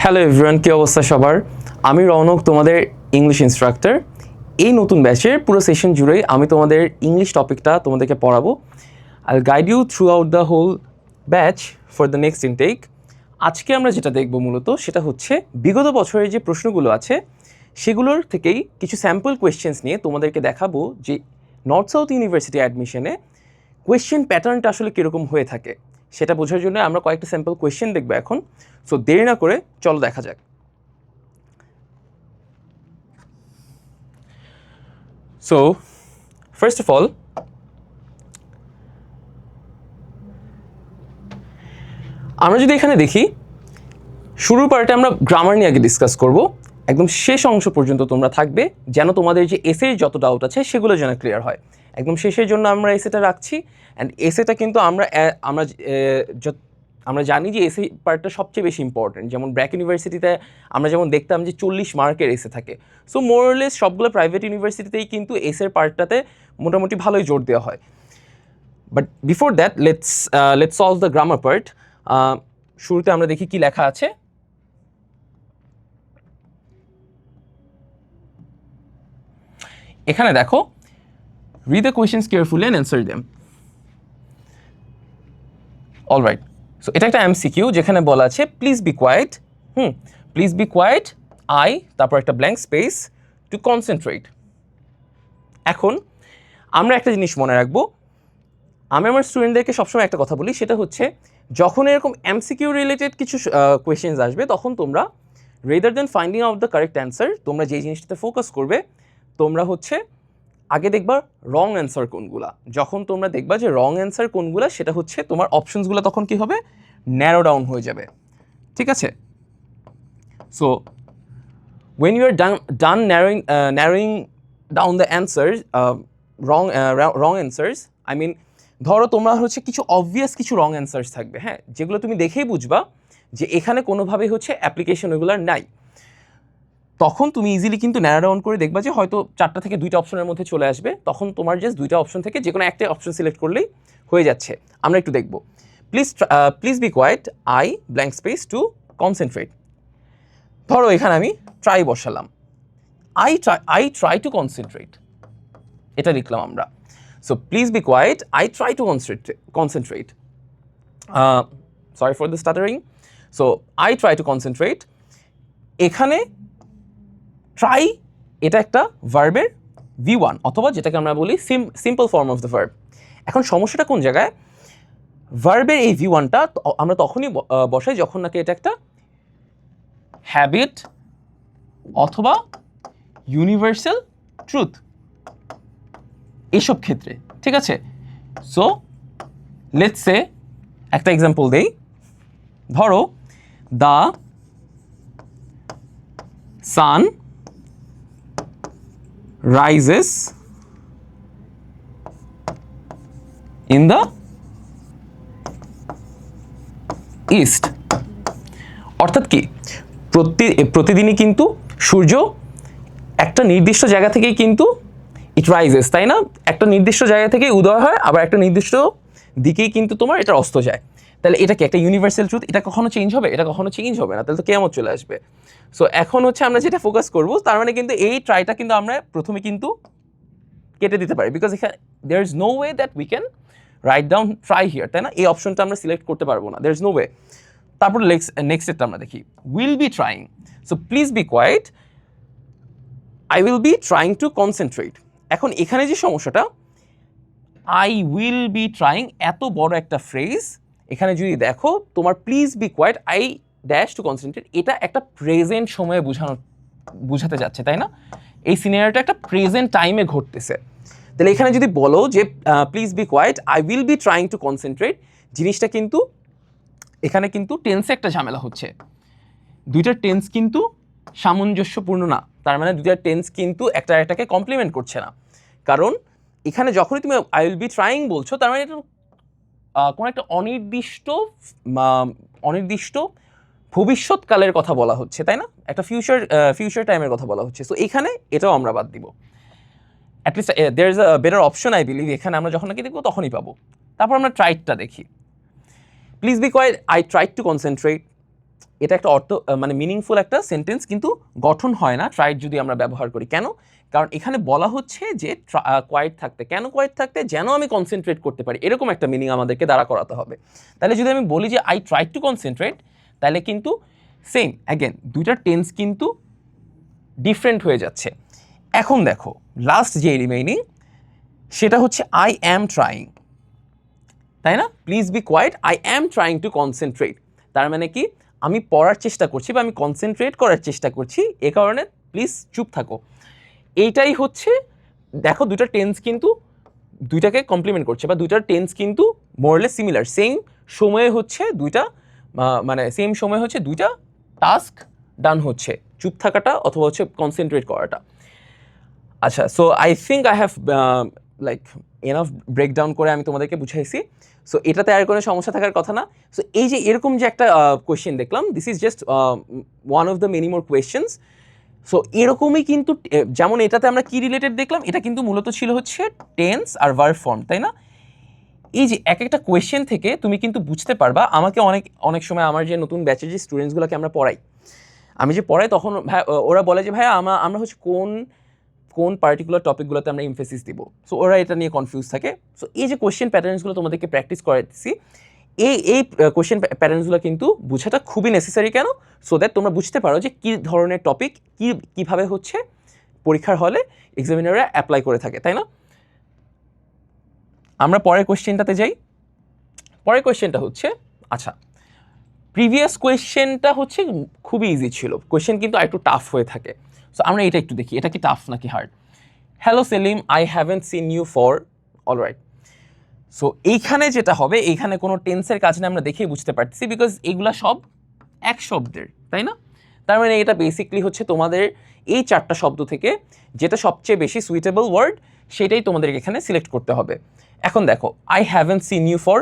Hello everyone, কী অবস্থা সবার? আমি রৌনক, তোমাদের ইংলিশ ইনস্ট্রাক্টর। এই নতুন ব্যাচের পুরো সেশন জুড়েই আমি তোমাদের ইংলিশ টপিকটা তোমাদেরকে পড়াবো। I will guide you throughout the whole batch for the next intake. আজকে আমরা যেটা দেখব মূলত সেটা হচ্ছে বিগত বছরের যে প্রশ্নগুলো আছে সেগুলোর থেকেই কিছু স্যাম্পল কোয়েশ্চেন্স নিয়ে তোমাদেরকে দেখাবো যে নর্থ সাউথ ইউনিভার্সিটি অ্যাডমিশনে কোয়েশ্চেন প্যাটার্নটা আসলে কীরকম হয়ে থাকে সেটা বোঝার জন্য আমরা কয়েকটা স্যাম্পল কোয়েশ্চেন দেখবো এখন। সো দেরি না করে চলো দেখা যাক। সো ফার্স্ট অফ অল আমরা যদি এখানে দেখি, শুরুর পার্টে আমরা গ্রামার নিয়ে আগে ডিসকাস করব, একদম শেষ অংশ পর্যন্ত তোমরা থাকবে যেন তোমাদের যে এসের যত ডাউট আছে সেগুলো যেন ক্লিয়ার হয়। একদম শেষের জন্য আমরা এসেটা রাখছি। অ্যান্ড এসেটা কিন্তু আমরা জানি যে এসে পার্টটা সবচেয়ে বেশি ইম্পর্টেন্ট। যেমন ব্র্যাক ইউনিভার্সিটিতে আমরা যেমন দেখতাম যে 40 মার্কের এসে থাকে। সো মোরলেস সবগুলো প্রাইভেট ইউনিভার্সিটিতেই কিন্তু এসের পার্টটাতে মোটামুটি ভালোই জোর দেওয়া হয়। But before that let's solve the grammar part. শুরুতে আমরা দেখি কি লেখা আছে। এখানে দেখো, read the questions carefully and answer them. All right. So এটা একটা এমসিকিউ যেখানে বলা আছে please be quiet, please be quiet, I, তারপর একটা ব্ল্যাঙ্ক স্পেস, টু কনসেন্ট্রেট। এখন আমরা একটা জিনিস মনে রাখবো, আমি আমার স্টুডেন্টদেরকে সবসময় একটা কথা বলি, সেটা হচ্ছে যখন এরকম এমসিকিউ রিলেটেড কিছু কোয়েশ্চেন্স আসবে তখন তোমরা rather than finding out the correct answer, তোমরা যেই জিনিসটাতে ফোকাস করবে, তোমরা হচ্ছে আগে দেখবা রং অ্যান্সার কোনগুলা। যখন তোমরা দেখবা যে রং অ্যান্সার কোনগুলা, সেটা হচ্ছে তোমার অপশনসগুলো তখন কি হবে, ন্যারো ডাউন হয়ে যাবে। ঠিক আছে? So when you are done narrowing down the answers, wrong answers, I mean ধরো তোমরা হচ্ছে কিছু অবভিয়াস কিছু রং অ্যান্সার্স থাকবে, হ্যাঁ, যেগুলো তুমি দেখেই বুঝবা যে এখানে কোনোভাবে হচ্ছে অ্যাপ্লিকেশন ওইগুলোর নাই। তখন তুমি ইজিলি কিন্তু ন্যারো ডাউন করে দেখবা যে হয়তো 4টা থেকে 2টা অপশনের মধ্যে চলে আসবে। তখন তোমার জাস্ট 2টা অপশন থেকে যে কোনো একটা অপশন সিলেক্ট করলেই হয়ে যাচ্ছে। আমরা একটু দেখব। Please be quiet, I, blank space, to concentrate. ধরো এখানে আমি ট্রাই বসালাম, আই ট্রাই টু কনসেন্ট্রেট, এটা লিখলাম আমরা। So please be quiet, I try to concentrate, sorry for the stuttering. So I try to concentrate. এখানে ট্রাই এটা একটা ভার্বের V1 অথবা যেটাকে আমরা বলি simple form of the verb. এখন সমস্যাটা কোন জায়গায়, ভার্বের এই V1টা আমরা তখনই বসাই যখন নাকি এটা একটা হ্যাবিট অথবা ইউনিভার্সাল ট্রুথ, এইসব ক্ষেত্রে। ঠিক আছে? সো লেটস সে একটা এক্সাম্পল দেই। ধরো the sun rises in the east, অর্থাৎ কি প্রতিদিনই কিন্তু সূর্য একটা নির্দিষ্ট জায়গা থেকেই কিন্তু ইট রাইজেস, তাই না? একটা নির্দিষ্ট জায়গা থেকেই উদয় হয়, আবার একটা নির্দিষ্ট দিকেই কিন্তু তোমার এটা অস্ত যায়। তাহলে এটা কি একটা ইউনিভার্সাল ট্রুথ? এটা কখনো চেঞ্জ হবে? এটা কখনো চেঞ্জ হবে না, তাহলে তো কিয়ামত চলে আসবে। সো এখন হচ্ছে আমরা যেটা ফোকাস করব, তার মানে কিন্তু এই ট্রাইটা কিন্তু আমরা প্রথমে কিন্তু কেটে দিতে পারি, বিকজ এখানে there is no way that we can write down try here, তাই না? এই অপশনটা আমরা সিলেক্ট করতে পারবো না, দেয়ার ইজ নো ওয়ে। তারপর নেক্সটটা আমরা দেখি, will be trying. So please be quiet, I will be trying to concentrate. এখন এখানে যে সমস্যাটা, আই উইল বি ট্রাইং এত বড় একটা ফ্রেজ, এখানে যদি দেখো তোমার please be quiet, I dash to concentrate, এটা একটা প্রেজেন্ট সময়ে বুঝাতে যাচ্ছে, তাই না? এই সিনারিওটা একটা প্রেজেন্ট টাইমে ঘটতেছে। তাহলে এখানে যদি বলো যে please be quiet, I will be trying to concentrate, জিনিসটা কিন্তু এখানে কিন্তু টেন্সে একটা ঝামেলা হচ্ছে। দুইটার টেন্স কিন্তু সামঞ্জস্যপূর্ণ না, তার মানে দুইটার টেন্স কিন্তু একটা একটাকে কমপ্লিমেন্ট করছে না। কারণ এখানে যখনই তুমি আই উইল বি ট্রাইং বলছো, তার মানে এটা কোনো একটা অনির্দিষ্ট ভবিষ্যৎকালের কথা বলা হচ্ছে, তাই না? একটা ফিউচার টাইমের কথা বলা হচ্ছে। সো এখানে এটাও আমরা বাদ দিব। At least there is a better option, I believe. এখানে আমরা যখন নাকি দেখবো তখনই পাবো। তারপর আমরা ট্রাইডটা দেখি। Please be quiet, I tried to concentrate. এটা একটা মানে মিনিংফুল একটা সেন্টেন্স কিন্তু গঠন হয় না ট্রাইড যদি আমরা ব্যবহার করি। কেন? কারণ এখানে বলা হচ্ছে যে কোয়াইট থাকতে। কেন কোয়াইট থাকতে? যেন আমি কনসেন্ট্রেট করতে পারি, এরকম একটা মিনিং আমাদেরকে দাঁড়া করাতে হবে। তাহলে যদি আমি বলি যে আই ট্রাই টু কনসেন্ট্রেট, তাহলে কিন্তু সেম অ্যাগেন দুইটার টেন্স কিন্তু ডিফারেন্ট হয়ে যাচ্ছে। এখন দেখো লাস্ট যে রিমেইনিং সেটা হচ্ছে আই অ্যাম ট্রাইং, তাই না? Please be quiet, I am trying to concentrate. তার মানে কি আমি পড়ার চেষ্টা করছি বা আমি কনসেন্ট্রেট করার চেষ্টা করছি, এ কারণে প্লিজ চুপ থাকো। এইটাই হচ্ছে, দেখো দুইটা টেন্স কিন্তু দুইটাকে কমপ্লিমেন্ট করছে বা দুইটার টেন্স কিন্তু মোরলেস সিমিলার, সেম সময়ে হচ্ছে দুইটা মানে সেম সময়ে হচ্ছে দুইটা টাস্ক ডান হচ্ছে, চুপ থাকাটা অথবা হচ্ছে কনসেন্ট্রেট করাটা। আচ্ছা, so I think I have like enough breakdown করে আমি তোমাদেরকে বুঝাইছি। সো এটাতে আর কোনো সমস্যা থাকার কথা না। সো এই যে এরকম যে একটা কোয়েশ্চেন দেখলাম, this is just one of the many more questions. So এরকমই কিন্তু যেমন এটাতে আমরা কি রিলেটেড দেখলাম, এটা কিন্তু মূলত ছিল হচ্ছে টেন্স আর ভার্ব ফর্ম, তাই না? এই যে এক একটা কোয়েশ্চেন থেকে তুমি কিন্তু বুঝতে পারবা। আমাকে অনেক সময় আমার যে নতুন ব্যাচের যে স্টুডেন্টসগুলোকে আমরা পড়াই, আমি যে পড়াই তখন ওরা বলে যে ভাইয়া আমরা হচ্ছে কোন পার্টিকুলার টপিকগুলোতে আমরা এমফেসিস দিব। সো ওরা এটা নিয়ে কনফিউজ থাকে। সো এই যে কোয়েশ্চেন প্যাটার্নসগুলো তোমাদেরকে প্র্যাকটিস করাইতেছি, এই কোয়েশ্চেন প্যাটার্নসগুলো কিন্তু বোঝাটা খুবই নেসেসারি। কেন? সো দ্যাট তোমরা বুঝতে পারো যে কী ধরনের টপিক কীভাবে হচ্ছে পরীক্ষার হলে এক্সামিনাররা অ্যাপ্লাই করে থাকে, তাই না? আমরা পরের কোয়েশ্চেনটাতে যাই। পরের কোয়েশ্চেনটা হচ্ছে, আচ্ছা প্রিভিয়াস কোয়েশ্চেনটা হচ্ছে খুবই ইজি ছিল, কোয়েশ্চেন কিন্তু একটু টাফ হয়ে থাকে। সো আমরা এটা একটু দেখি, এটা কি টাফ নাকি hard. Hello Selim, I haven't seen you for, alright. So এইখানে যেটা হবে, এইখানে কোনো টেন্সের কাজ না, আমরা দেখেই বুঝতে পারতেছি, বিকজ এগুলা সব এক শব্দের, তাই না? তার মানে এটা বেসিকলি হচ্ছে তোমাদের এই চারটা শব্দ থেকে যেটা সবচেয়ে বেশি সুইটেবল ওয়ার্ড সেটাই তোমাদেরকে এখানে সিলেক্ট করতে হবে। এখন দেখো, I haven't seen you for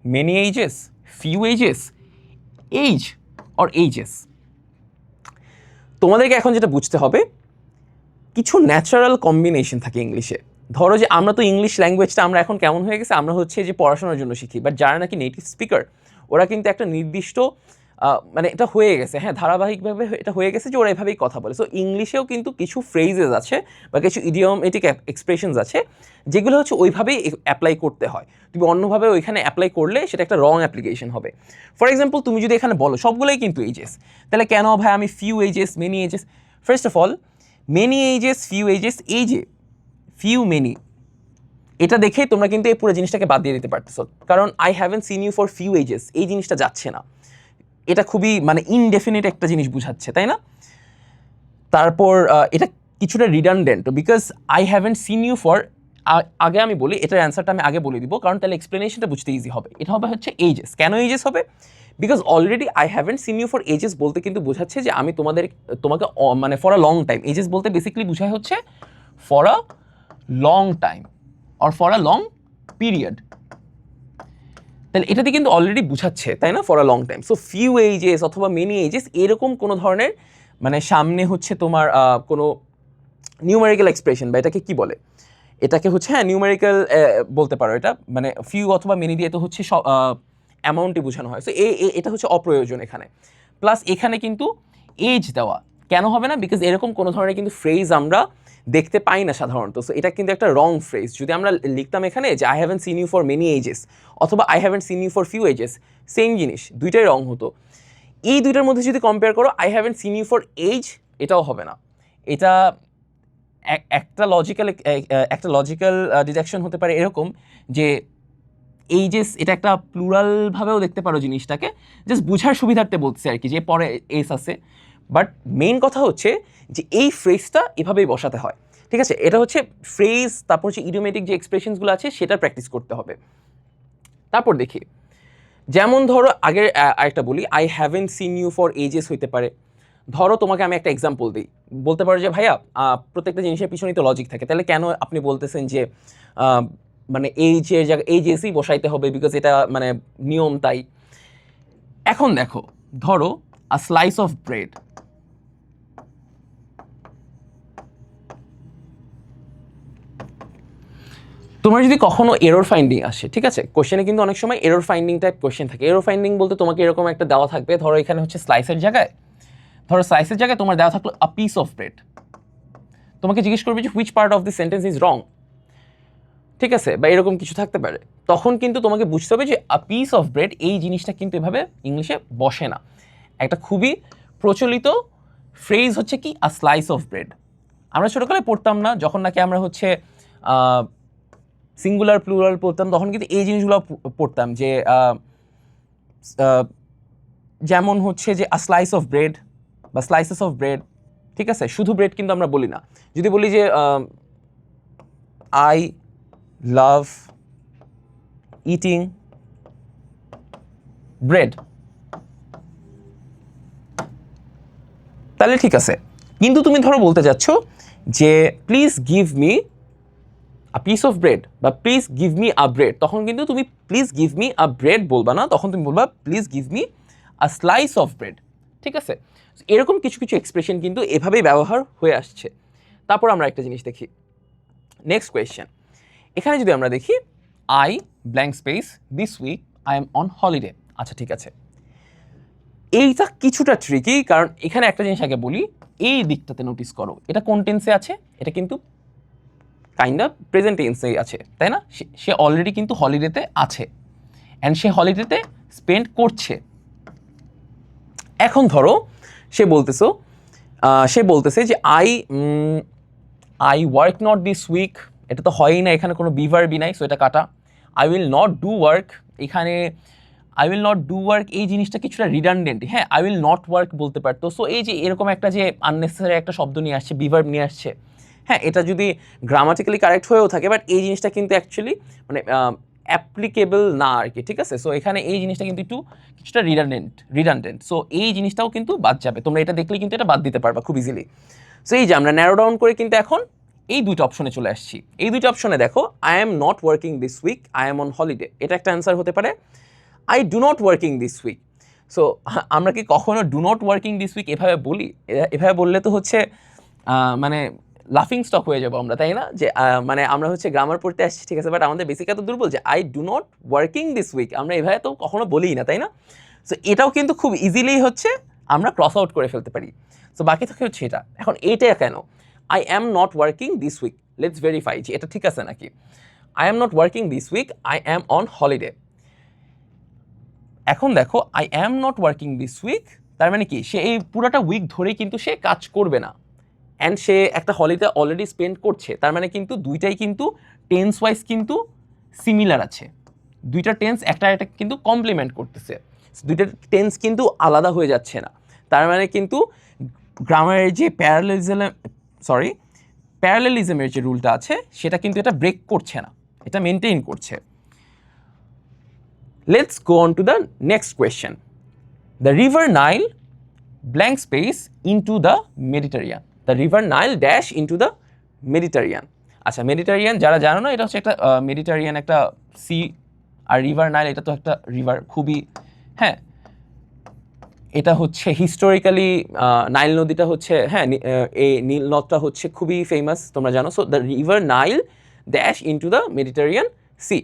many ages, few ages, age or ages. তোমাদেরকে এখন যেটা বুঝতে হবে, কিছু ন্যাচারাল কম্বিনেশন থাকে ইংলিশে। ধরো যে আমরা তো ইংলিশ ল্যাঙ্গুয়েজটা আমরা এখন কেমন হয়ে গেছে, আমরা হচ্ছে যে পড়াশোনার জন্য শিখি, বাট যারা নাকি নেটিভ স্পিকার ওরা কিন্তু একটা নির্দিষ্ট মানে এটা হয়ে গেছে, হ্যাঁ ধারাবাহিকভাবে এটা হয়ে গেছে যে ওরা এভাবেই কথা বলে। সো ইংলিশেও কিন্তু কিছু ফ্রেজেস আছে বা কিছু ইডিওমেটিক এক্সপ্রেশনস আছে যেগুলো হচ্ছে ওইভাবেই অ্যাপ্লাই করতে হয়। তুমি অন্যভাবে ওইখানে অ্যাপ্লাই করলে সেটা একটা রং অ্যাপ্লিকেশন হবে। ফর এক্সাম্পল, তুমি যদি এখানে বলো সবগুলোই কিন্তু এইজেস, তাহলে কেন ভাই আমি few ages, many ages? First of all, many ages, few ages, এই যে ফিউ মেনি, এটা দেখেই তোমরা কিন্তু এই পুরো জিনিসটাকে বাদ দিয়ে দিতে পারতেছো, কারণ I haven't seen you for few ages এই জিনিসটা যাচ্ছে না, এটা খুবই মানে ইনডেফিনিট একটা জিনিস বুঝাচ্ছে, তাই না? তারপর এটা কিছুটা redundant, because I haven't seen you for, আগে আমি বলি এটার অ্যান্সারটা আমি আগে বলে দিব, কারণ তাহলে এক্সপ্লেনেশনটা বুঝতে ইজি হবে। এটা হবে হচ্ছে এইজেস। কেন এইজেস হবে? Because already I haven't seen you for ages বলতে কিন্তু বোঝাচ্ছে যে আমি তোমাকে মানে for a long time, ages বলতে বেসিক্যালি বোঝায় হচ্ছে for a long time or for a long period. তাহলে এটাতে কিন্তু অলরেডি বুঝাচ্ছে, তাই না, for a long time. So few ages অথবা মেনি এইজেস এরকম কোনো ধরনের মানে সামনে হচ্ছে তোমার কোনো নিউমেরিক্যাল এক্সপ্রেশন বা এটাকে কি বলে, এটাকে হচ্ছে হ্যাঁ নিউমেরিক্যাল বলতে পারো, এটা মানে ফিউ অথবা মেনি দিয়ে তো হচ্ছে অ্যামাউন্টই বোঝানো হয়। সো এটা হচ্ছে অপ্রয়োজন এখানে। প্লাস এখানে কিন্তু এজ দেওয়া কেন হবে না? বিকজ এরকম কোনো ধরনের কিন্তু ফ্রেজ আমরা দেখতে পাই না সাধারণত। সো এটা কিন্তু একটা রং ফ্রেজ। যদি আমরা লিখতাম এখানে যে I haven't seen you for many ages অথবা I haven't seen you for few ages, same জিনিস, দুইটাই রং হতো। এই দুইটার মধ্যে যদি কম্পেয়ার করো, I haven't seen you for age, এটাও হবে না। এটা একটা লজিক্যাল ডিডাকশন হতে পারে এরকম যে এইজেস এটা একটা প্লুরালভাবেও দেখতে পারো জিনিসটাকে, জাস্ট বুঝার সুবিধার্থে বলছে আর কি, যে পরে এস আছে। বাট মেইন কথা হচ্ছে যে এই ফ্রেজটা এভাবেই বসাতে হয়, ঠিক আছে? এটা হচ্ছে ফ্রেজ, তারপর হচ্ছে ইডিওমেটিক যে এক্সপ্রেশনসগুলো আছে সেটা প্র্যাকটিস করতে হবে। তারপর দেখি, যেমন ধরো আগের আরেকটা বলি, I haven't seen you for ages হইতে পারে। ধরো তোমাকে আমি একটা এক্সাম্পল দিই, বলতে পারো যে ভাইয়া প্রত্যেকটা জিনিসের পিছনেই তো লজিক থাকে, তাহলে কেন আপনি বলতেছেন যে মানে এইজের জায়গায় এইজেসই বসাইতে হবে, বিকজ এটা মানে নিয়ম তাই। এখন দেখো, ধরো আ স্লাইস অফ ব্রেড, তোমার যদি কখনো এরর ফাইন্ডিং আসে, ঠিক আছে, কোশ্চেনে কিন্তু অনেক সময় এরর ফাইন্ডিং টাইপ কোশ্চেন থাকে। এরর ফাইন্ডিং বলতে তোমাকে এরকম একটা দেওয়া থাকবে, ধরো এখানে হচ্ছে স্লাইসের জায়গায়, তোমার দেওয়া থাকলো আ পিস অফ ব্রেড। তোমাকে জিজ্ঞেস করবে যে which part of the sentence is wrong, ঠিক আছে, বা এরকম কিছু থাকতে পারে। তখন কিন্তু তোমাকে বুঝতে হবে যে আ পিস অফ ব্রেড এই জিনিসটা কিন্তু এভাবে ইংলিশে বসে না। একটা খুবই প্রচলিত ফ্রেজ হচ্ছে কি আ স্লাইস অফ ব্রেড। আমরা ছোটোকালে পড়তাম না, যখন নাকি আমরা হচ্ছে সিঙ্গুলার প্লুরাল পড়তাম, তখন কিন্তু এই জিনিসগুলো পড়তাম যে যেমন হচ্ছে যে আ স্লাইস অফ ব্রেড বা স্লাইসেস অফ ব্রেড, ঠিক আছে। শুধু ব্রেড কিন্তু আমরা বলি না। যদি বলি যে আই লাভ ইটিং ব্রেড, তাহলে ঠিক আছে। কিন্তু তুমি ধরো বলতে চাচ্ছ যে please give me a piece of bread বা please give me a bread, তখন কিন্তু তুমি please give me a bread বলবা না, তখন তুমি বলবা please give me a slice of bread, ঠিক আছে। এরকম কিছু কিছু এক্সপ্রেশন কিন্তু এভাবেই ব্যবহার হয়ে আসছে। তারপর আমরা একটা জিনিস দেখি, নেক্সট কোয়েশ্চেন। এখানে যদি আমরা দেখি I blank space this week I am on holiday. আচ্ছা ঠিক আছে, এইটা কিছুটা ট্রিকি, কারণ এখানে একটা জিনিস আগে বলি, এই দিকটাতে নোটিস করো, এটা কোন টেন্সে আছে, এটা কিন্তু কাইন্ড অফ প্রেজেন্ট টেন্সেই আছে, তাই না। সে অলরেডি কিন্তু হলিডেতে আছে অ্যান্ড সে হলিডেতে স্পেন্ড করছে। এখন ধরো সে বলতেছে যে I work not this week, এটা তো হয়ই না, এখানে কোনো বিভার্বই নাই, সো এটা কাটা। I will not do work, এখানে I will not do work এই জিনিসটা কিছুটা রিডান্ডেন্ট, হ্যাঁ, আই উইল নট ওয়ার্ক বলতে পারতো। সো এই যে এরকম একটা যে আননেসেসারি একটা শব্দ নিয়ে আসছে, বিভার্ব নিয়ে আসছে, হ্যাঁ, এটা যদি গ্রামাটিক্যালি কারেক্ট হয়েও থাকে, বাট এই জিনিসটা কিন্তু অ্যাকচুয়ালি মানে অ্যাপ্লিকেবল না আর কি, ঠিক আছে। সো এখানে এই জিনিসটা কিন্তু একটু কিছুটা রিডান্ডেন্ট, সো এই জিনিসটাও কিন্তু বাদ যাবে। তোমরা এটা দেখলে কিন্তু এটা বাদ দিতে পারবা খুব ইজিলি। সো এই যে আমরা ন্যারো ডাউন করে কিন্তু এখন এই দুইটা অপশনে চলে আসছি। এই দুইটা অপশনে দেখো, I am not working this week, I am on holiday, এটা একটা অ্যান্সার হতে পারে। I do not working this week, so আমরা কি কখনো do not working this week এভাবে বলি? এভাবে বললে তো হচ্ছে মানে লাফিং স্টক হয়ে যাবো আমরা, তাই না। যে মানে আমরা হচ্ছে গ্রামার পড়তে আসছি, ঠিক আছে, বাট আমাদের বেসিক এত দুর্বল যে I do not working this week আমরা এভাবে তো কখনো বলিই না, তাই না। সো এটাও কিন্তু খুব ইজিলি হচ্ছে আমরা ক্রস আউট করে ফেলতে পারি। সো বাকি থাকে হচ্ছে এটা। এখন এইটা কেন I am not working this week, let's verify যে এটা ঠিক আছে নাকি। I am not working this week, I am on holiday. এখন দেখো I am not working this week, তার মানে কি সে এই পুরোটা উইক ধরেই কিন্তু সে কাজ করবে না, অ্যান্ড সে একটা হলিডে অলরেডি স্পেন্ড করছে। তার মানে কিন্তু দুইটাই কিন্তু টেন্স ওয়াইজ কিন্তু সিমিলার আছে, দুইটা টেন্স একটা কিন্তু কমপ্লিমেন্ট করতেছে, দুইটা টেন্স কিন্তু আলাদা হয়ে যাচ্ছে না। তার মানে কিন্তু গ্রামারের যে প্যারালেলিজমের যে রুলটা আছে সেটা কিন্তু এটা ব্রেক করছে না, এটা মেনটেইন করছে। Let's go on to the next question. The river Nile blank space into the Mediterranean. The river Nile dash into the Mediterranean. আচ্ছা, মেডিটারিয়ান যারা জানো না, এটা হচ্ছে একটা মেডিটারিয়ান একটা সি, আর রিভার নাইল এটা তো একটা রিভার, খুবই, হ্যাঁ, এটা হচ্ছে হিস্টোরিক্যালি নাইল নদীটা হচ্ছে, হ্যাঁ, এই নীল নদটা হচ্ছে খুবই ফেমাস, তোমরা জানো। So the river Nile dash into the Mediterranean sea.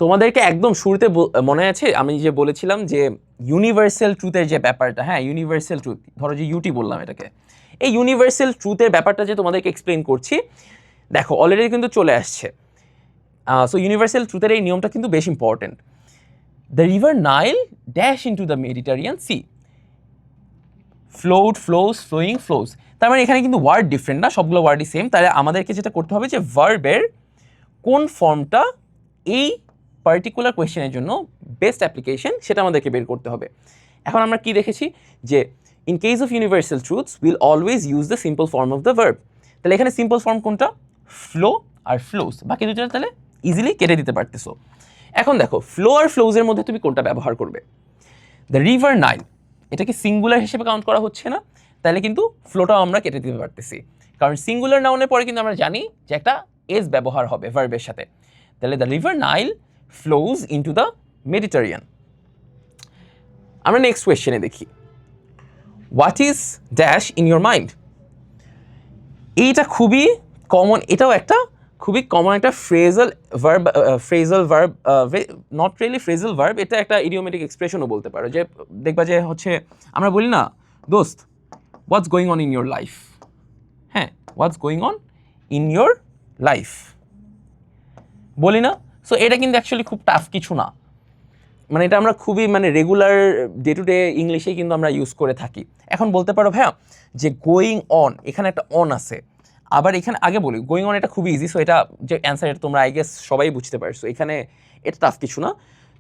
তোমাদেরকে একদম শুরুতে মনে আছে আমি যে বলেছিলাম যে ইউনিভার্সাল ট্রুথের যে ব্যাপারটা, হ্যাঁ, ইউনিভার্সাল ট্রুথ, ধরো যে ইউটি বললাম এটাকে, এই ইউনিভার্সাল ট্রুথের ব্যাপারটা যে তোমাদেরকে এক্সপ্লেন করছি, দেখো অলরেডি কিন্তু চলে আসছে। সো ইউনিভার্সাল ট্রুথের এই নিয়মটা কিন্তু বেশ important. The river Nile dash into the Mediterranean sea, flowed, flows, flowing, flows. তার মানে এখানে কিন্তু ওয়ার্ড ডিফারেন্ট না, সবগুলো ওয়ার্ডই সেম। তাহলে আমাদেরকে যেটা করতে হবে যে ভার্বের কোন ফর্মটা এই পার্টিকুলার কোয়েশ্চেনের জন্য বেস্ট অ্যাপ্লিকেশন সেটা আমাদেরকে বের করতে হবে। এখন আমরা কি দেখেছি যে in case of universal truths will always use the simple form of the verb. তাহলে এখানে সিম্পল ফর্ম কোনটা? ফ্লো আর ফ্লোস, বাকি দুটো তাহলে ইজিলি কেটে দিতে পারতেছো। এখন দেখো ফ্লো আর ফ্লোজের মধ্যে তুমি কোনটা ব্যবহার করবে? দ্য রিভার নাইল, এটা কি সিঙ্গুলার হিসেবে কাউন্ট করা হচ্ছে না, তাহলে কিন্তু ফ্লোটাও আমরা কেটে দিতে পারতেছি, কারণ সিঙ্গুলার নাউনের পরে কিন্তু আমরা জানি যে একটা এস ব্যবহার হবে ভার্বের সাথে। তাহলে the river Nile flows into the Mediterranean. আমরা নেক্সট কোয়েশ্চেনে দেখি, what is dash in your mind. এইটা খুবই কমন, এটাও একটা খুবই কমন একটা phrasal verb not really phrasal verb, এটা একটা ইডিওমেটিক এক্সপ্রেশনও বলতে পারো। যে দেখবা যে হচ্ছে আমরা বলি না, দোস্ত what's going on in your life, হ্যাঁ what's going on in your life বলি না। সো এটা কিন্তু অ্যাকচুয়ালি খুব টাফ কিছু না, মানে এটা আমরা খুবই মানে রেগুলার ডে টু ডে ইংলিশেই কিন্তু আমরা ইউজ করে থাকি। এখন বলতে পারো ভাইয়া যে গোয়িং অন, এখানে একটা অন আছে, আবার এখানে আগে বলি গোয়িং অন এটা খুবই ইজি। সো এটা যে অ্যান্সার এটা তোমরা আই গেস সবাই বুঝতে পারছো, এখানে এটা টাফ কিছু না।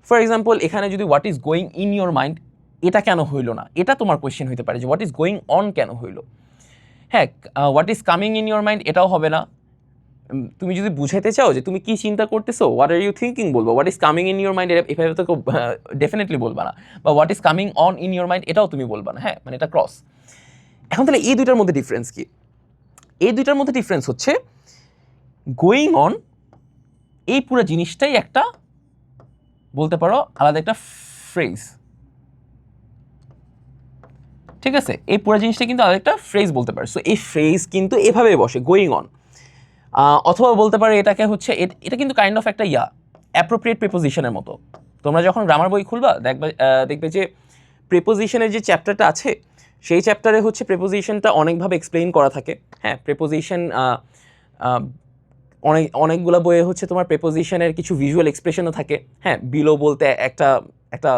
ফর এক্সাম্পল এখানে যদি what is going in your mind, এটা কেন হইলো না, এটা তোমার কোয়েশ্চেন হতে পারে যে হোয়াট ইজ গোয়িং অন কেন হইলো। হ্যাঁ, what is coming in your mind এটাও হবে না। তুমি যদি বুঝাইতে চাও যে তুমি কি চিন্তা করতেছো, হোয়াট আর ইউ থিঙ্কিং বলবো, what is coming in your mind এভাবে তো ডেফিনেটলি বলবা না, বা what is coming on in your mind এটাও তুমি বলবা না। হ্যাঁ, মানে এটা ক্রস। এখন তাহলে এই দুইটার মধ্যে ডিফারেন্স কি? এই দুইটার মধ্যে ডিফারেন্স হচ্ছে গোয়িং অন এই পুরো জিনিসটাই একটা বলতে পারো আলাদা একটা ফ্রেজ, ঠিক আছে? এই পুরো জিনিসটা কিন্তু আলাদা একটা ফ্রেজ বলতে পারো। সো এই ফ্রেজ কিন্তু এভাবে বসে গোয়িং অন, অথবা বলতে পারো এটাকে হচ্ছে এটা কিন্তু কাইন্ড অফ একটা অ্যাপ্রোপ্রিয়েট প্রিপোজিশনের মতো। তোমরা যখন গ্রামার বই খুলবা দেখবে যে প্রিপোজিশনের যে চ্যাপ্টারটা আছে সেই চ্যাপ্টারে হচ্ছে প্রিপোজিশনটা অনেকভাবে এক্সপ্লেইন করা থাকে। হ্যাঁ, প্রিপোজিশন অনেকগুলো বইয়ে হচ্ছে তোমার প্রিপোজিশনের কিছু ভিজুয়াল এক্সপ্রেশনও থাকে। হ্যাঁ, বিলো বলতে একটা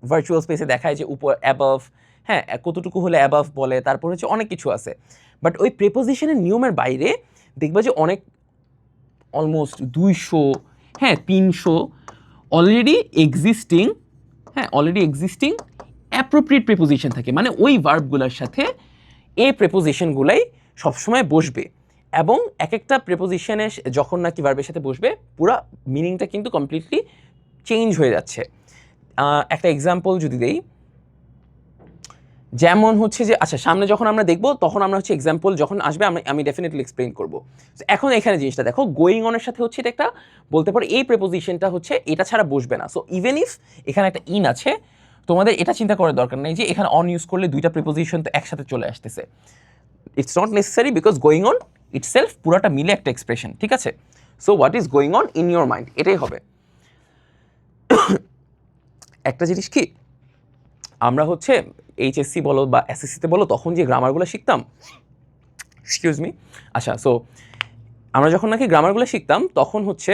ভার্চুয়াল স্পেসে দেখায় যে উপর অ্যাবাভ, হ্যাঁ কতটুকু হলে অ্যাবাভ বলে, তারপর হচ্ছে অনেক কিছু আছে। বাট ওই প্রিপোজিশনের নিয়মের বাইরে দেখবা যে অনেক অলমোস্ট 200, হ্যাঁ 300 অলরেডি এক্সিস্টিং অ্যাপ্রোপ্রিয়েট প্রিপোজিশন থাকে। মানে ওই ভার্বগুলোর সাথে এই প্রিপোজিশনগুলাই সবসময় বসবে, এবং এক একটা প্রিপোজিশনে যখন নাকি ভার্বের সাথে বসবে পুরো মিনিংটা কিন্তু কমপ্লিটলি চেঞ্জ হয়ে যাচ্ছে। একটা এক্সাম্পল যদি দেই, যেমন হচ্ছে যে আচ্ছা সামনে যখন আমরা দেখবো তখন আমরা হচ্ছে এক্সাম্পল যখন আসবে আমি ডেফিনেটলি এক্সপ্লেইন করবো। এখন এখানে জিনিসটা দেখো, গোয়িং অনের সাথে হচ্ছে এটা একটা বলতে পারো এই প্রিপোজিশনটা হচ্ছে এটা ছাড়া বসবে না। সো ইভেন ইফ এখানে একটা ইন আছে, তোমাদের এটা চিন্তা করার দরকার নেই যে এখানে অন ইউজ করলে দুইটা প্রিপোজিশন তো একসাথে চলে আসতেছে। It's not necessary, because going on itself পুরোটা মিলে একটা এক্সপ্রেশন, ঠিক আছে? So what is going on in your mind এটাই হবে। একটা জিনিস কি, আমরা হচ্ছে এইচএসসি বলো বা এসএসসিতে বলো তখন যে গ্রামারগুলো শিখতাম, এক্সকিউজ মি, আচ্ছা সো আমরা যখন নাকি গ্রামারগুলো শিখতাম তখন হচ্ছে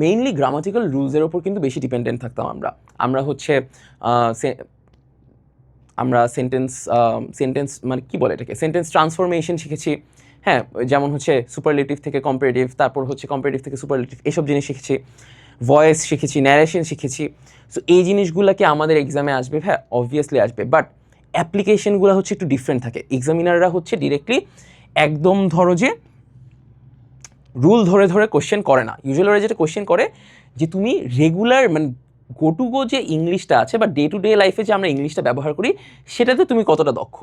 মেইনলি গ্রামাটিক্যাল রুলসের ওপর কিন্তু বেশি ডিপেন্ডেন্ট থাকতাম আমরা হচ্ছে আমরা সেন্টেন্স মানে কি বলে এটাকে, সেন্টেন্স ট্রান্সফরমেশন শিখেছি। হ্যাঁ, যেমন হচ্ছে সুপারলেটিভ থেকে কম্পারেটিভ, তারপর হচ্ছে কম্পারেটিভ থেকে সুপারলেটিভ, এসব জিনিস শিখেছি। ভয়েস শিখেছি, ন্যারেশন শিখেছি। সো এই জিনিসগুলোকে আমাদের এক্সামে আসবে, হ্যাঁ অবভিয়াসলি আসবে, বাট অ্যাপ্লিকেশনগুলো হচ্ছে একটু ডিফারেন্ট থাকে। এক্সামিনাররা হচ্ছে ডিরেক্টলি একদম ধরো যে রুল ধরে ধরে কোশ্চেন করে না। ইউজুয়ালি ওরা যেটা কোশ্চেন করে যে তুমি রেগুলার মানে গো টু গো যে ইংলিশটা আছে বা ডে টু ডে লাইফে যে আমরা ইংলিশটা ব্যবহার করি সেটাতে তুমি কতটা দক্ষ।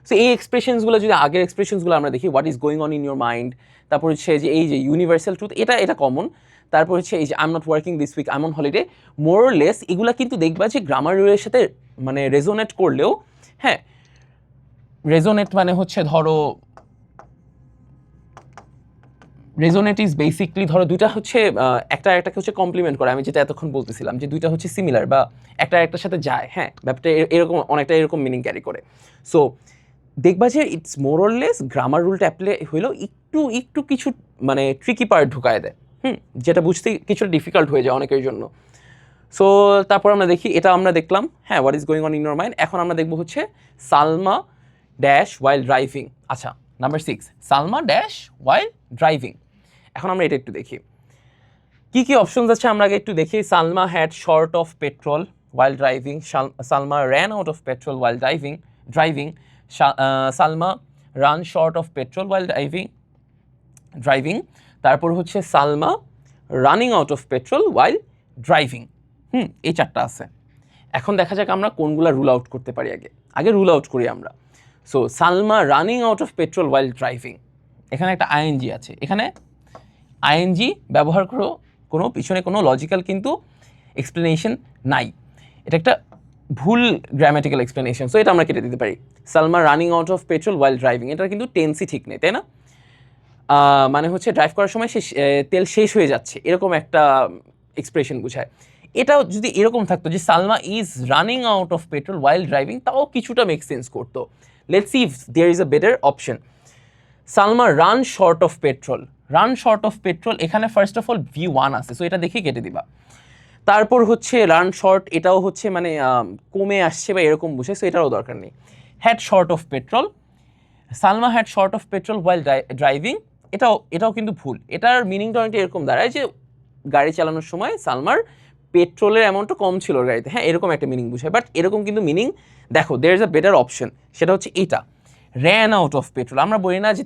সো এই এক্সপ্রেশনসগুলো যদি আগের এক্সপ্রেশনসগুলো আমরা দেখি, what is going on in your mind, তারপর হচ্ছে যে এই যে ইউনিভার্সাল ট্রুথ, এটা কমন। তারপর হচ্ছে এই যে I am not working this week, I am on holiday, more less এগুলো কিন্তু দেখবা যে গ্রামার রুলের সাথে মানে রেজোনেট করলেও, হ্যাঁ রেজোনেট মানে হচ্ছে ধরো রেজোনেট ইজ বেসিকলি ধরো দুইটা হচ্ছে একটা একটাকে হচ্ছে কমপ্লিমেন্ট করে, আমি যেটা এতক্ষণ বলতেছিলাম যে দুইটা হচ্ছে সিমিলার বা একটা একটার সাথে যায়। হ্যাঁ, ব্যাপারটা এরকম অনেকটা এরকম মিনিং ক্যারি করে। সো দেখবা যে it's more or less grammar রুলটা অ্যাপ্লাই হইলেও একটু কিছু মানে ট্রিকি পার্ট ঢুকায় দেয়, যেটা বুঝতে কিছুটা ডিফিকাল্ট হয়ে যায় অনেকের জন্য। সো তারপর আমরা দেখি, এটা আমরা দেখলাম হ্যাঁ what is going on in your mind. এখন আমরা দেখবো হচ্ছে সালমা ড্যাশ ওয়াইল ড্রাইভিং। আচ্ছা নাম্বার 6, সালমা ড্যাশ ওয়াইল ড্রাইভিং। এখন আমরা এটা একটু দেখি কি কি অপশনস আছে, আমরা আগে একটু দেখি। Salma had short of petrol while driving, Salma ran out of petrol while driving, Salma run short of petrol while driving, তারপর হচ্ছে Salma running out of petrol while driving. এই চারটা আছে। এখন দেখা যাক আমরা কোনগুলো রুল আউট করতে পারি। আগে রুল আউট করি আমরা। So Salma running out of petrol while driving, এখানে একটা আইএনজি আছে, এখানে আইএনজি ব্যবহার করো, কোনো পিছনে কোনো লজিক্যাল কিন্তু এক্সপ্লেনেশন নাই, এটা একটা ভুল গ্রামাটিক্যাল এক্সপ্লেনেশন। সো এটা আমরা কেটে দিতে পারি। Salma running out of petrol while driving, এটা কিন্তু টেন্সই ঠিক নেই, তাই না? মানে হচ্ছে ড্রাইভ করার সময় তেল শেষ হয়ে যাচ্ছে, এরকম একটা এক্সপ্রেশন বোঝায়। এটাও যদি এরকম থাকতো যে Salma is running out of petrol while driving, তাও কিছুটা মেক সেন্স করতো। Let's see if there is a better option. Salma run short of petrol, run short of petrol, এখানে ফার্স্ট অফ অল V1 আছে, সো এটা দেখে কেটে দিবা। তারপর হচ্ছে রান শর্ট, এটাও হচ্ছে মানে কমে আসছে বা এরকম বুঝে, সো এটারও দরকার নেই। Had short of petrol, Salma had short of petrol while driving, এটাও কিন্তু ভুল। এটার মিনিংটা অনেকটা এরকম দাঁড়ায় যে গাড়ি চালানোর সময় সালমার পেট্রোলের অ্যামাউন্টটা কম ছিল গাড়িতে, হ্যাঁ এরকম একটা মিনিং বুঝায়। বাট এরকম কিন্তু মিনিং দেখো, there is a better option, সেটা হচ্ছে এটা, র্যান আউট অফ পেট্রোল। আমরা বলি না যে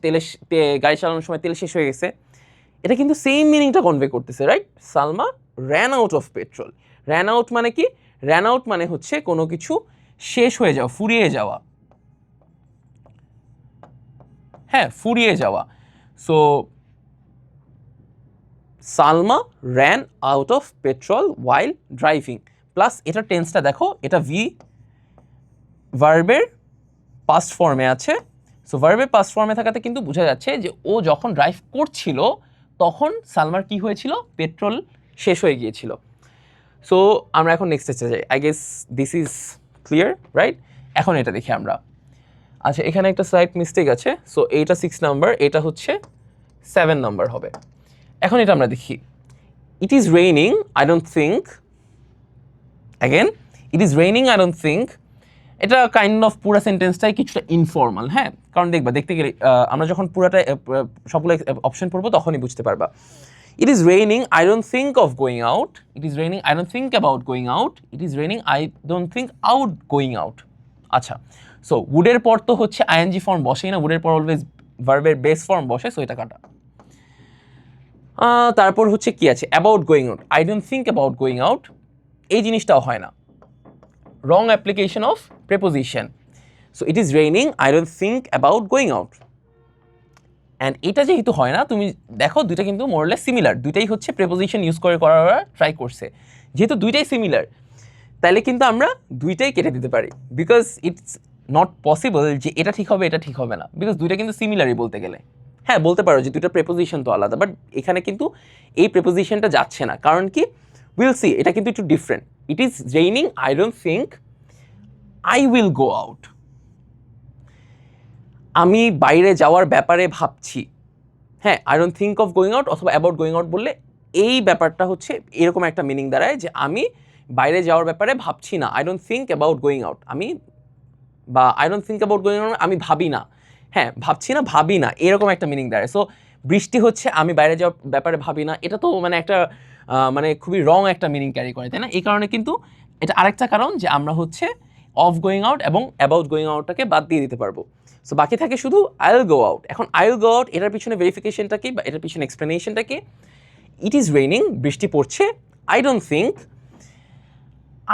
গাড়ি চালানোর সময় তেল শেষ হয়ে গেছে, এটা কিন্তু সেম মিনিংটা কনভে করতেছে, right? Salma ran out of petrol, ran out মানে কি? র্যান আউট মানে হচ্ছে কোনো কিছু শেষ হয়ে যাওয়া, ফুরিয়ে যাওয়া, হ্যাঁ ফুরিয়ে যাওয়া। So Salma ran out of petrol while driving, plus এটার টেন্সটা দেখো, এটা ভার্বের পাস্ট ফর্মে আছে। সো ভার্বের পাস্ট ফর্মে থাকাতে কিন্তু বোঝা যাচ্ছে যে ও যখন ড্রাইভ করছিল তখন সালমার কি হয়েছিল, পেট্রোল শেষ হয়ে গিয়েছিল। সো আমরা এখন নেক্সট স্টেজে যাই। I guess this is clear, right? এখন এটা দেখি আমরা। আচ্ছা, এখানে একটা স্লাইট মিস্টেক আছে, সো এইটা 6 নাম্বার, এটা হচ্ছে 7 নাম্বার হবে। এখন এটা আমরা দেখি। ইট is raining, I don't think, again it is raining, I don't think, এটা কাইন্ড অফ পুরো সেন্টেন্সটাই কিছুটা ইনফর্মাল, হ্যাঁ, কারণ দেখতে গেলে আমরা যখন পুরাটা সবগুলো অপশন পড়বো তখনই বুঝতে পারবা। ইট is raining, I don't think of going out, it is raining, I don't think about going out, it is raining, I don't think out going out. আচ্ছা, সো উডের পর তো হচ্ছে আইএনজি ফর্ম বসেই না, উডের পর অলওয়েজ ভার্বের বেস ফর্ম বসে, so এটা কাটা। তারপর হচ্ছে কি আছে, about going out, I don't think about going out, এই জিনিসটাও হয় না, wrong application of preposition. So it is raining, I don't think about going out. And এটা যেহেতু হয় না, তুমি দেখো দুইটা কিন্তু মোরলেস সিমিলার, দুইটাই হচ্ছে প্রেপোজিশন ইউজ করে করার ট্রাই করছে। যেহেতু দুইটাই সিমিলার, তাহলে কিন্তু আমরা দুইটাই কেটে দিতে পারি, বিকজ ইটস নট পসিবল যে এটা ঠিক হবে এটা ঠিক হবে না, বিকজ দুইটা কিন্তু সিমিলারই বলতে গেলে। হ্যাঁ বলতে পারো যে দুইটা প্রেপোজিশন তো আলাদা, বাট এখানে কিন্তু এই প্রেপোজিশনটা যাচ্ছে না, কারণ কি, উইল সি, এটা কিন্তু একটু different. It is raining, I don't think I will go out, আমি বাইরে যাওয়ার ব্যাপারে ভাবছি, হ্যাঁ, I don't think of going out অথবা অ্যাবাউট গোয়িং আউট বললে এই ব্যাপারটা হচ্ছে এরকম একটা মিনিং দাঁড়ায় যে আমি বাইরে যাওয়ার ব্যাপারে ভাবছি না, I don't think about going out, বা I don't think about going out আমি ভাবি না, হ্যাঁ ভাবছি না, ভাবি না, এরকম একটা মিনিং দাঁড়ায়। সো বৃষ্টি হচ্ছে আমি বাইরে যাওয়ার ব্যাপারে ভাবি না, এটা তো মানে একটা মানে খুবই রং একটা মিনিং ক্যারি করে, তাই না? এই কারণে কিন্তু এটা আরেকটা কারণ যে আমরা হচ্ছে অফ গোয়িং আউট এবং অ্যাবাউট গোয়িং আউটটাকে বাদ দিয়ে দিতে পারবো। সো বাকি থাকে শুধু আই উইল গো আউট। এখন আই উইল গো আউট, এটার পিছনে ভেরিফিকেশনটা কি বা এটার পিছনে এক্সপ্লেনেশনটা কি? ইট ইজ রেইনিং, বৃষ্টি পড়ছে, I don't think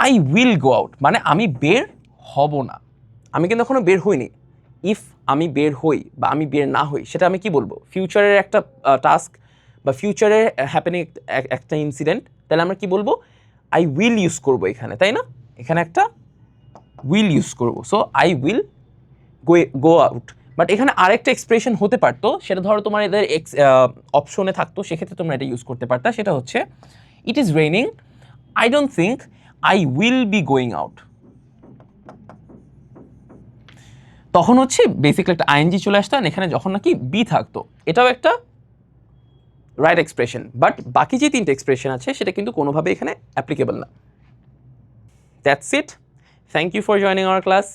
I will go out, মানে আমি বের হব না, আমি কিন্তু এখনো বের হইনি। ইফ আমি বের হই বা আমি বের না হই, সেটা আমি কি বলবো, ফিউচারের একটা টাস্ক বা ফিউচারে হ্যাপেনিং একটা ইনসিডেন্ট, তাহলে আমরা কি বলবো, আই উইল ইউজ করবো এখানে, তাই না? এখানে একটা উইল ইউজ করবো, so I will go out. But এখানে আরেকটা এক্সপ্রেশন হতে পারতো, সেটা ধরো তোমার এদের অপশনে থাকতো, সেক্ষেত্রে তোমরা এটা ইউজ করতে পারতা, সেটা হচ্ছে ইট is raining, I don't think I will be going out. তখন হচ্ছে বেসিক্যালি একটা আইএনজি চলে আসতো, এখানে যখন নাকি বি থাকতো, এটাও একটা রাইট এক্সপ্রেশন। বাট বাকি যে তিনটে এক্সপ্রেশন আছে সেটা কিন্তু কোনোভাবে এখানে অ্যাপ্লিকেবল না। That's it, thank you for joining our class.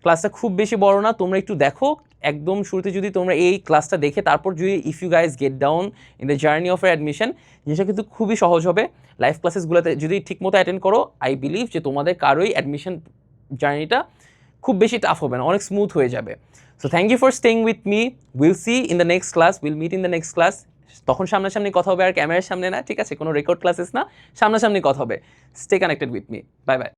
ক্লাসটা খুব বেশি বড় না, তোমরা একটু দেখো, একদম শুরুতে যদি তোমরা এই ক্লাসটা দেখে তারপর যদি if you guys get down in the journey of admission, জিনিসটা কিন্তু খুবই সহজ হবে। লাইভ ক্লাসেসগুলোতে যদি ঠিকমতো অ্যাটেন্ড করো, আই বিলিভ যে তোমাদের কারোই অ্যাডমিশন জার্নিটা খুব বেশি টাফ হবে না, অনেক স্মুথ হয়ে যাবে। So thank you for staying with me, will see in the next class, will meet in the next class. তখন সামনাসামনি কথা হবে, আর ক্যামেরার সামনে না, ঠিক আছে? কোনো রেকর্ড ক্লাসেস না, সামনাসামনি কথা হবে। Stay connected with me, bye bye.